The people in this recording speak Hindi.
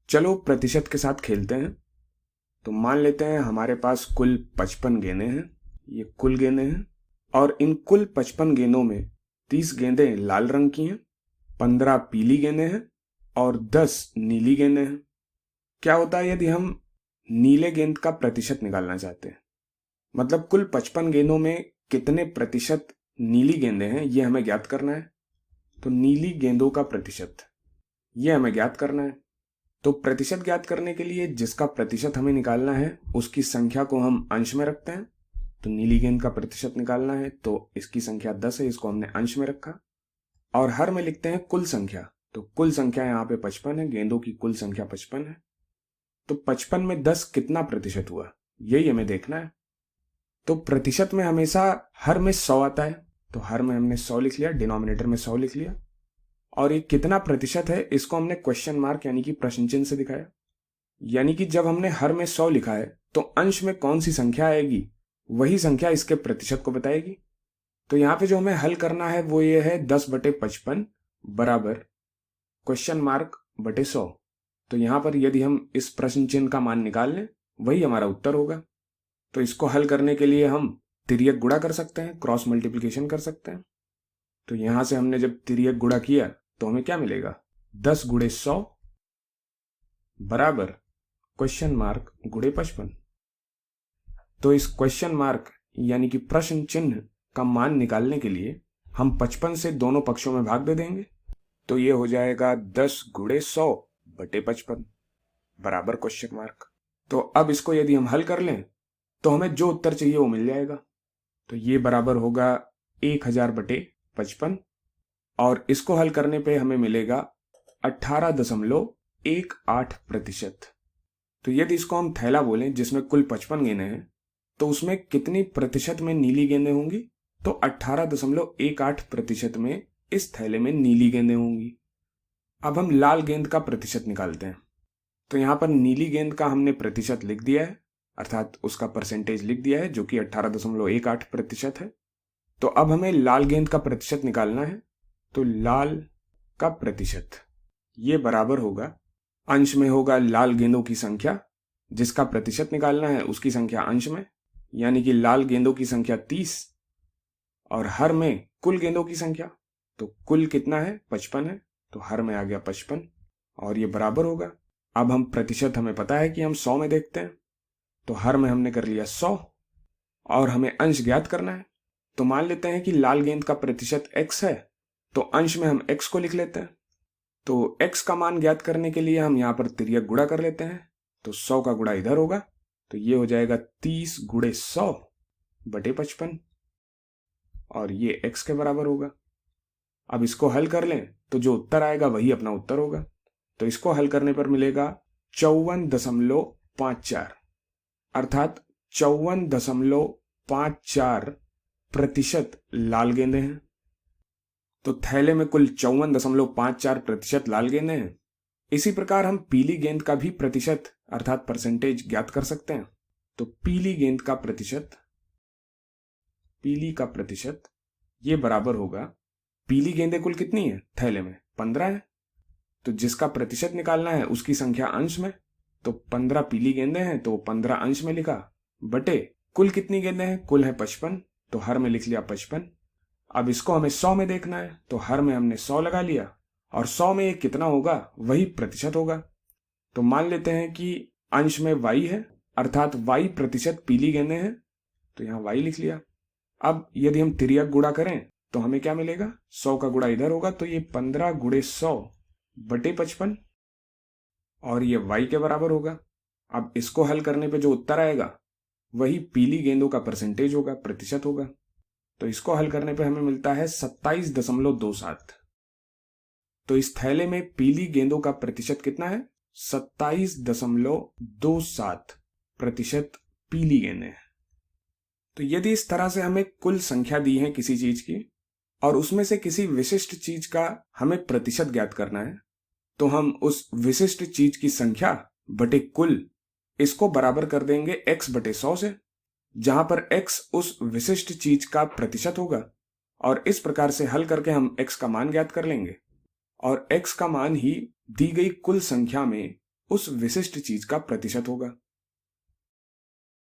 चलो प्रतिशत के साथ खेलते हैं। तो मान लेते हैं हमारे पास कुल 55 गेंदें हैं। ये कुल गेंदें हैं और इन कुल 55 गेंदों में 30 गेंदें लाल रंग की हैं, 15 पीली गेंदें हैं और 10 नीली गेंदें हैं। क्या होता है यदि हम नीले गेंद का प्रतिशत निकालना चाहते हैं, मतलब कुल 55 गेंदों में कितने प्रतिशत नीली गेंदें हैं, ये हमें ज्ञात करना है। तो नीली गेंदों का प्रतिशत ये हमें ज्ञात करना है। तो प्रतिशत ज्ञात करने के लिए जिसका प्रतिशत हमें निकालना है उसकी संख्या को हम अंश में रखते हैं। तो नीली गेंद का प्रतिशत निकालना है तो इसकी संख्या 10 है, इसको हमने अंश में रखा और हर में लिखते हैं कुल संख्या। तो कुल संख्या यहाँ पे 55 है, गेंदों की कुल संख्या 55 है। तो 55 में 10 कितना प्रतिशत हुआ, यही हमें देखना है। तो प्रतिशत में हमेशा हर में 100 आता है, तो हर में हमने 100 लिख लिया, डिनोमिनेटर में 100 लिख लिया। और ये कितना प्रतिशत है इसको हमने क्वेश्चन मार्क यानी कि प्रश्न चिन्ह से दिखाया। यानी कि जब हमने हर में 100 लिखा है तो अंश में कौन सी संख्या आएगी वही संख्या इसके प्रतिशत को बताएगी। तो यहाँ पे जो हमें हल करना है वो ये है 10/55 बराबर क्वेश्चन मार्क बटे 100। तो यहाँ पर यदि हम इस प्रश्न चिन्ह का मान निकाल लें वही हमारा उत्तर होगा। तो इसको हल करने के लिए हम तिर्यक गुणा कर सकते हैं, क्रॉस मल्टीप्लिकेशन कर सकते हैं। तो यहां से हमने जब तिर्यक गुणा किया तो हमें क्या मिलेगा, 10 गुणे 100 बराबर क्वेश्चन मार्क गुणे 55। तो इस क्वेश्चन मार्क यानी कि प्रश्न चिन्ह का मान निकालने के लिए हम 55 से दोनों पक्षों में भाग दे देंगे। तो ये हो जाएगा 10 गुणे 100 बटे 55 बराबर क्वेश्चन मार्क। तो अब इसको यदि हम हल कर लें तो हमें जो उत्तर चाहिए वो मिल जाएगा। तो ये बराबर होगा 1000 बटे 55 और इसको हल करने पे हमें मिलेगा 18.18%। तो यदि इसको हम थैला बोलें जिसमें कुल 55 गेंदें हैं तो उसमें कितनी प्रतिशत में नीली गेंदें होंगी, तो 18.18% में इस थैले में नीली गेंदें होंगी। अब हम लाल गेंद का प्रतिशत निकालते हैं। तो यहां पर नीली गेंद का हमने प्रतिशत लिख दिया है, अर्थात उसका परसेंटेज लिख दिया है जो कि 18.18% है। तो अब हमें लाल गेंद का प्रतिशत निकालना है। तो लाल का प्रतिशत ये बराबर होगा, अंश में होगा लाल गेंदों की संख्या, जिसका प्रतिशत निकालना है उसकी संख्या अंश में, यानी कि लाल गेंदों की संख्या 30 और हर में कुल गेंदों की संख्या। तो कुल कितना है, 55 है, तो हर में आ गया 55 और ये बराबर होगा। अब हम प्रतिशत हमें पता है कि हम 100 में देखते हैं। तो हर में हमने कर लिया 100 और हमें अंश ज्ञात करना है। तो मान लेते हैं कि लाल गेंद का प्रतिशत x है, तो अंश में हम x को लिख लेते हैं। तो x का मान ज्ञात करने के लिए हम यहाँ पर तिर्यक गुणा कर लेते हैं। तो 100 का गुणा इधर होगा, तो ये हो जाएगा 30 गुणे 100 बटे 55 और ये x के बराबर होगा। अब इसको हल कर लें तो जो उत्तर आएगा वही अपना उत्तर होगा। तो इसको हल करने पर मिलेगा 54.54, अर्थात 54.54% लाल गेंदें हैं। तो थैले में कुल 54.54% लाल गेंदें हैं। इसी प्रकार हम पीली गेंद का भी प्रतिशत अर्थात परसेंटेज ज्ञात कर सकते हैं। तो पीली गेंद का प्रतिशत, पीली का प्रतिशत ये बराबर होगा, पीली गेंदें कुल कितनी है थैले में, 15 है। तो जिसका प्रतिशत निकालना है उसकी संख्या अंश में। तो 15 पीली गेंदें हैं तो 15 अंश में लिखा बटे कुल कितनी गेंदें हैं, कुल है 55, तो हर में लिख लिया 55। अब इसको हमें 100 में देखना है, तो हर में हमने 100 लगा लिया और 100 में ये कितना होगा वही प्रतिशत होगा। तो मान लेते हैं कि अंश में y है, अर्थात y प्रतिशत पीली गेंदें हैं, तो यहाँ y लिख लिया। अब यदि हम तिर्यक गुणा करें तो हमें क्या मिलेगा, 100 का गुणा इधर होगा, तो ये 15 गुणे 100 बटे 55 और ये y के बराबर होगा। अब इसको हल करने पे जो उत्तर आएगा वही पीली गेंदों का परसेंटेज होगा, प्रतिशत होगा। तो इसको हल करने पे हमें मिलता है 27.27। तो इस थैले में पीली गेंदों का प्रतिशत कितना है, 27.27% पीली गेंदें हैं। तो यदि इस तरह से हमें कुल संख्या दी है किसी चीज की और उसमें से किसी विशिष्ट चीज का हमें प्रतिशत ज्ञात करना है, तो हम उस विशिष्ट चीज की संख्या बटे कुल इसको बराबर कर देंगे x बटे 100 से, जहां पर x उस विशिष्ट चीज का प्रतिशत होगा। और इस प्रकार से हल करके हम x का मान ज्ञात कर लेंगे और x का मान ही दी गई कुल संख्या में उस विशिष्ट चीज का प्रतिशत होगा।